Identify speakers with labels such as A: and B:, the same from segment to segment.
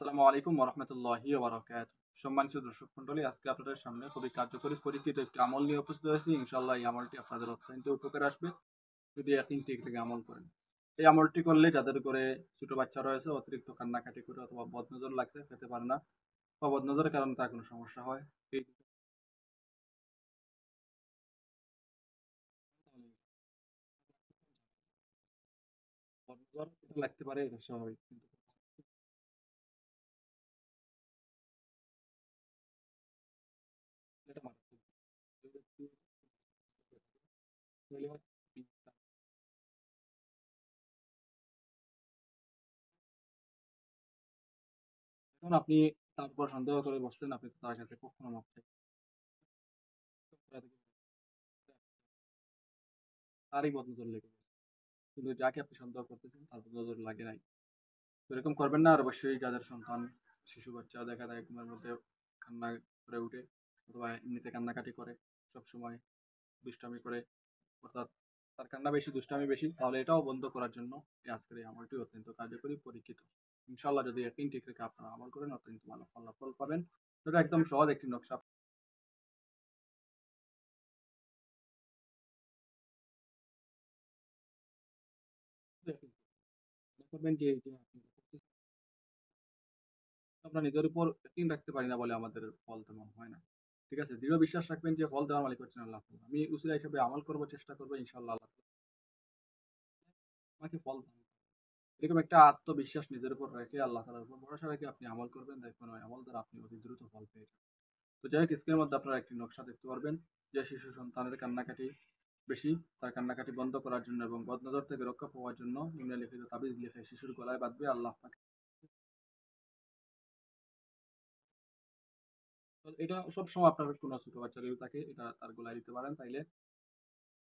A: আসসালামু আলাইকুম ওয়া রাহমাতুল্লাহি ওয়া বারাকাতুহু। সম্মানিত দর্শক মণ্ডলী, আজকে আপনাদের সামনে খুবই কার্যকরী পরীক্ষিত একটি আমল নিয়ে উপস্থিত হয়েছি। ইনশাআল্লাহ এই আমলটি আপনাদের অত্যন্ত উপকারে আসবে যদি ইয়াকিন ঠিক রেখে আমল করেন। এই আমলটি করলে যাদের ঘরে ছোট বাচ্চা রয়েছে, অতিরিক্ত কান্নাকাটি করে অথবা বদনজর লাগছে, খেতে পারে না বা বদনজরের কারণে তার কোনো সমস্যা হয়, এই বদনজর এটা লাগতে পারে, এটা স্বাভাবিক। কিন্তু এটা মারাত্মক। তাহলে হয় কি, এখন আপনি তার উপর সন্দেহ করে বসছেন, আপনি তো তার কাছে কখনো মাপ চাইবেন না। তারই বদনজর লেগে গেছে। কিন্তু যাকে আপনি সন্দেহ করতেছেন তার নজর লাগে নাই। তো এরকম করবেন না। আর অবশ্যই যাদের সন্তান, শিশু বাচ্চা দেখা যায় ঘুমের মধ্যে কান্না করে উঠে অথবা এমনিতে কান্নাকাটি করে, সবসময় দুষ্টামি করে, অর্থাৎ তার কান্না বেশি, দুষ্টামি বেশি, তাহলে এটাও বন্ধ করার জন্য এই আজকের এই আমলটি অত্যন্ত কার্যকরী পরীক্ষিত। ইনশাআল্লাহ যদি একদিন ঠিক রেখে আপনারা আমল করেন অত্যন্ত ভালো ফলাফল পাবেন। এটা একদম সহজ একটি নকশা। করবেন যে এই যে আপনি আমরা নিজের উপর ইকিন রাখতে পারি না বলে আমাদের ফল তেমন হয় না। ঠিক আছে? দৃঢ় বিশ্বাস রাখবেন যে ফল দেওয়ার মালিক হচ্ছেন আল্লাহ তাআলা। আমি উসিলা হিসেবে আমল করব, চেষ্টা করব, ইনশাআল্লাহ আল্লাহ তাআলা আমাকে ফল দান করবেন। এরকম একটা আত্মবিশ্বাস নিজের উপর রেখে, আল্লাহ তাআলার উপর ভরসা রেখে আপনি আমল করবেন, দেখবেন ওই আমল দ্বারা আপনি অতি দ্রুত ফল পেয়ে যাবেন। তো যাই হোক, স্ক্রিনের মধ্যে আপনারা একটি নকশা দেখতে পারবেন যে শিশু সন্তানের কান্নাকাটি বেশি, তার কান্নাকাটি বন্ধ করার জন্য এবং বদনজর থেকে রক্ষা পাওয়ার জন্য নিম্নলিখিত তাবিজ লিখে শিশুর গলায় বাঁধবে। আল্লাহ পাক তো এটা সবসময় আপনার কোনো ছোট বাচ্চা যদি থাকে এটা তার গলায় দিতে পারেন, তাইলে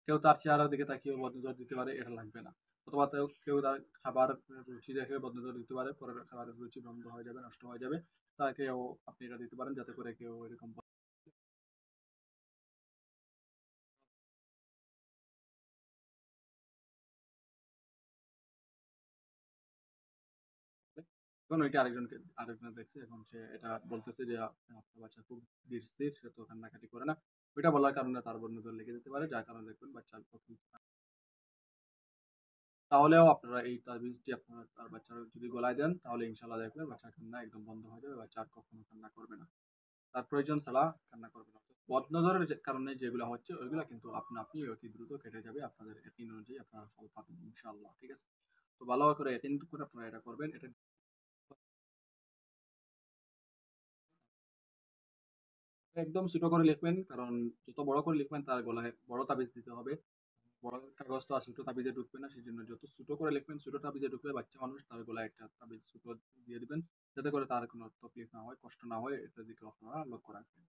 A: কেউ তার চেহারার দিকে তাকিয়ে বদনজর দিতে পারে, এটা লাগবে না। অথবা কেউ কেউ তার খাবার রুচি দেখে বদনজর দিতে পারে, পরে খাবারের রুচি বন্ধ হয়ে যাবে, নষ্ট হয়ে যাবে। তাকেও আপনি এটা দিতে পারেন যাতে করে কেউ এরকম এখন ওইটা আরেকজন দেখছে, এখন সে এটা বলতেছে যে আপনার বাচ্চা খুব ধীর স্থির, সে তো কান্নাকাটি করে না। ওইটা বলার কারণে তার বদনজর লেগে যেতে পারে, যার কারণে দেখবেন বাচ্চার প্রথম। তাহলেও আপনারা এই তাবিজটি আপনার তার বাচ্চার যদি গলায় দেন, তাহলে ইনশাআল্লাহ দেখবেন বাচ্চার কান্না একদম বন্ধ হয়ে যাবে, বাচ্চা আর কখনো কান্না করবে না। তার প্রয়োজন ছাড়া কান্না করবে না। বদনজরের কারণে যেগুলো হচ্ছে ওইগুলো কিন্তু আপনা আপনি অতি দ্রুত কেটে যাবে, আপনাদের ইয়াকিন অনুযায়ী আপনারা ফল পাবেন ইনশাআল্লাহ। ঠিক আছে? তো ভালো করে ইয়াকিন করে আপনারা এটা করবেন। এটা একদম ছোট করে লিখবেন, কারণ যত বড় করে লিখবেন তার গলায় বড় তাবিজ দিতে হবে। বড় কাগজ তো আর ছোট তাবিজে ঢুকবে না, সেজন্য যত ছোট করে লিখবেন, ছোট তাবিজে ঢুকবে বাচ্চা মানুষ, তার গলায় একটা তাবিজ ছোট দিয়ে দিবেন, যাতে করে তার কোনো তকলিফ না হয়, কষ্ট না হয়, এটার দিকে আপনারা লক্ষ্য রাখবেন।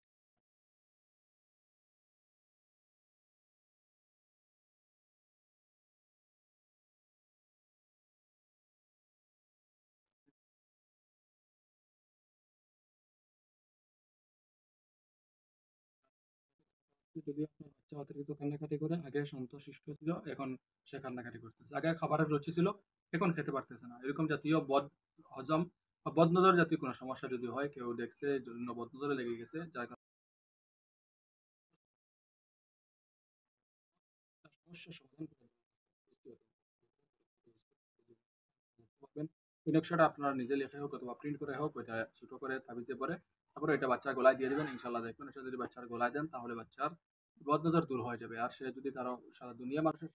A: যদি আপনার বাচ্চা অতিরিক্ত কান্নাকাটি করে, আগে শান্তশিষ্ট ছিল, এখন সে কান্নাকাটি করতেছে। আগে খাবারের রুচি ছিল, এখন খেতে পারতেছে না, এরকম জাতীয় হজম বা বদনজর জাতীয় কোনো সমস্যা যদি হয়, কেউ দেখছে এই জন্য বদনজরে লেগে গেছে, যার কারণে তার সমস্যার সমাধান করে পারবেন। এই নকশাটা আপনারা নিজে লিখে হোক অথবা প্রিন্ট করে হোক, ওইটা ছোট করে তাবিজে পরে তারপরে এটা বাচ্চার গলায় দিয়ে দিবেন। ইনশাল্লাহ দেখবেন এটা যদি বাচ্চার গলায় দেন, তাহলে বাচ্চার বদনজর দূর হয়ে যাবে। আর সে যদি কারো সারা দুনিয়া মানুষের